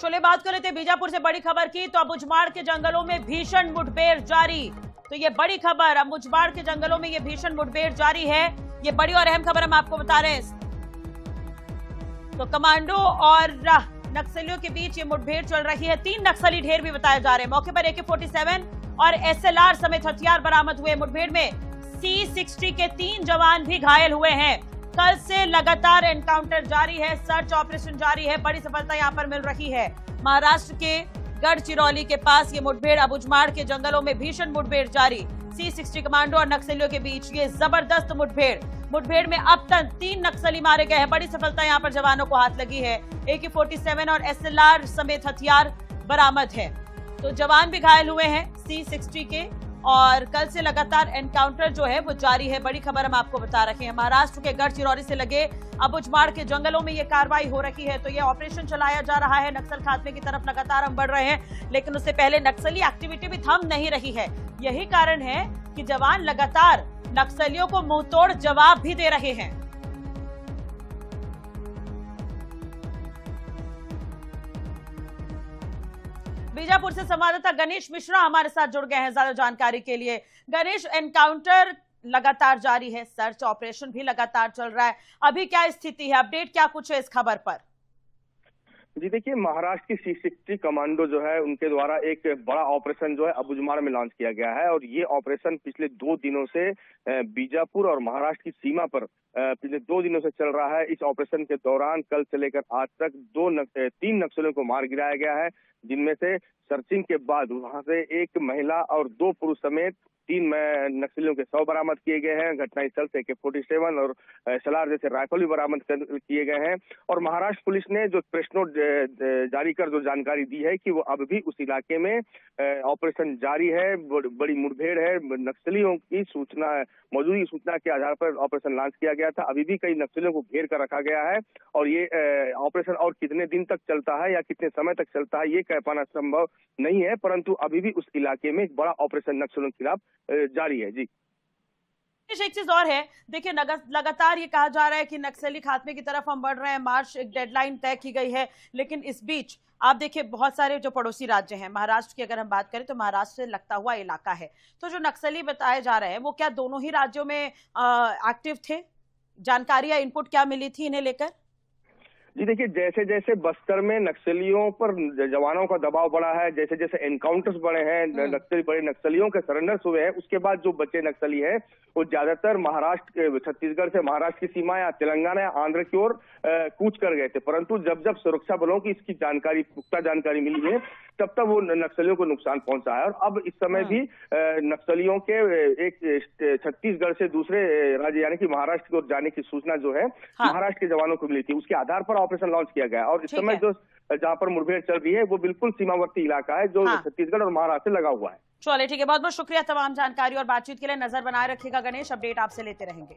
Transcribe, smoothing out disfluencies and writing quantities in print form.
चलिए बात कर लेते हैं बीजापुर से बड़ी खबर की। तो अबुझमाड़ के जंगलों में भीषण मुठभेड़ जारी। तो ये बड़ी खबर, अबुझमाड़ के जंगलों में ये भीषण मुठभेड़ जारी है। ये बड़ी और अहम खबर हम आपको बता रहे हैं। तो कमांडो और नक्सलियों के बीच ये मुठभेड़ चल रही है। 3 नक्सली ढेर भी बताए जा रहे हैं। मौके पर AK-47 और SLR समेत हथियार बरामद हुए। मुठभेड़ में C-60 के 3 जवान भी घायल हुए हैं। कल से लगातार एनकाउंटर जारी है, सर्च ऑपरेशन जारी है। बड़ी सफलता यहां पर मिल रही है। महाराष्ट्र के गढ़चिरौली के पास ये मुठभेड़, अबुझमाड़ के जंगलों में भीषण मुठभेड़ जारी। C-60 कमांडो और नक्सलियों के बीच ये जबरदस्त मुठभेड़ में अब तक 3 नक्सली मारे गए हैं। बड़ी सफलता यहां पर जवानों को हाथ लगी है। AK-47 और SLR समेत हथियार बरामद है। तो जवान भी घायल हुए हैं C-60 के, और कल से लगातार एनकाउंटर जो है वो जारी है। बड़ी खबर हम आपको बता रखे हैं। महाराष्ट्र के गढ़चिरौली से लगे अबुझमाड़ के जंगलों में ये कार्रवाई हो रही है। तो ये ऑपरेशन चलाया जा रहा है। नक्सल खात्मे की तरफ लगातार हम बढ़ रहे हैं, लेकिन उससे पहले नक्सली एक्टिविटी भी थम नहीं रही है। यही कारण है कि जवान लगातार नक्सलियों को मुंहतोड़ जवाब भी दे रहे हैं। बीजापुर से संवाददाता गणेश मिश्रा हमारे साथ जुड़ गए हैं ज्यादा जानकारी के लिए। गणेश, एनकाउंटर लगातार जारी है, सर्च ऑपरेशन भी लगातार चल रहा है। अभी क्या स्थिति है, अपडेट क्या कुछ है इस खबर पर? जी देखिए, महाराष्ट्र की C-60 कमांडो जो है उनके द्वारा एक बड़ा ऑपरेशन जो है अबुझमाड़ में लॉन्च किया गया है। और ये ऑपरेशन पिछले 2 दिनों से बीजापुर और महाराष्ट्र की सीमा पर पिछले 2 दिनों से चल रहा है। इस ऑपरेशन के दौरान कल से लेकर आज तक 3 नक्सलियों को मार गिराया गया है, जिनमें से सर्चिंग के बाद वहां से 1 महिला और 2 पुरुष समेत 3 नक्सलियों के शव बरामद किए गए हैं। घटनास्थल से AK-47 और SLR जैसे राइफल भी बरामद किए गए हैं। और महाराष्ट्र पुलिस ने जो प्रेस नोट जारी कर जो जानकारी दी है कि वो अब भी उस इलाके में ऑपरेशन जारी है। बड़ी मुठभेड़ है। नक्सलियों की मौजूदगी सूचना के आधार पर ऑपरेशन लॉन्च किया गया था। अभी भी कई नक्सलियों को घेर कर रखा गया है। और ये ऑपरेशन और कितने दिन तक चलता है या कितने समय तक चलता है ये कह पाना संभव नहीं है, परंतु अभी भी उस इलाके में एक बड़ा ऑपरेशन नक्सलियों के खिलाफ जारी है। जी, एक चीज और है, देखिए लगातार ये कहा जा रहा है कि नक्सली खात्मे की तरफ हम बढ़ रहे हैं। मार्च एक डेडलाइन तय की गई है, लेकिन इस बीच आप देखिए बहुत सारे जो पड़ोसी राज्य हैं, महाराष्ट्र की अगर हम बात करें तो महाराष्ट्र से लगता हुआ इलाका है। तो जो नक्सली बताए जा रहे हैं वो क्या दोनों ही राज्यों में एक्टिव थे? जानकारी या इनपुट क्या मिली थी इन्हें लेकर? जी देखिए, जैसे जैसे बस्तर में नक्सलियों पर जवानों का दबाव बढ़ा है, जैसे जैसे एनकाउंटर्स बढ़े हैं, बड़े नक्सलियों के सरेंडर्स हुए हैं, उसके बाद जो बचे नक्सली हैं वो ज्यादातर महाराष्ट्र, छत्तीसगढ़ से महाराष्ट्र की सीमा या तेलंगाना या आंध्र की ओर कूच कर गए थे। परंतु जब जब सुरक्षा बलों की इसकी पुख्ता जानकारी मिली है, तब तब वो नक्सलियों को नुकसान पहुंचा है। और अब इस समय भी नक्सलियों के एक छत्तीसगढ़ से दूसरे राज्य यानी कि महाराष्ट्र की ओर जाने की सूचना जो है महाराष्ट्र के जवानों को मिली थी। उसके आधार पर ऑपरेशन लॉन्च किया गया। और इस समय जो जहां पर मुठभेड़ चल रही है वो बिल्कुल सीमावर्ती इलाका है जो छत्तीसगढ़ और महाराष्ट्र से लगा हुआ है। चलिए ठीक है, बहुत बहुत शुक्रिया तमाम जानकारी और बातचीत के लिए। नजर बनाए रखिएगा गणेश, अपडेट आपसे लेते रहेंगे।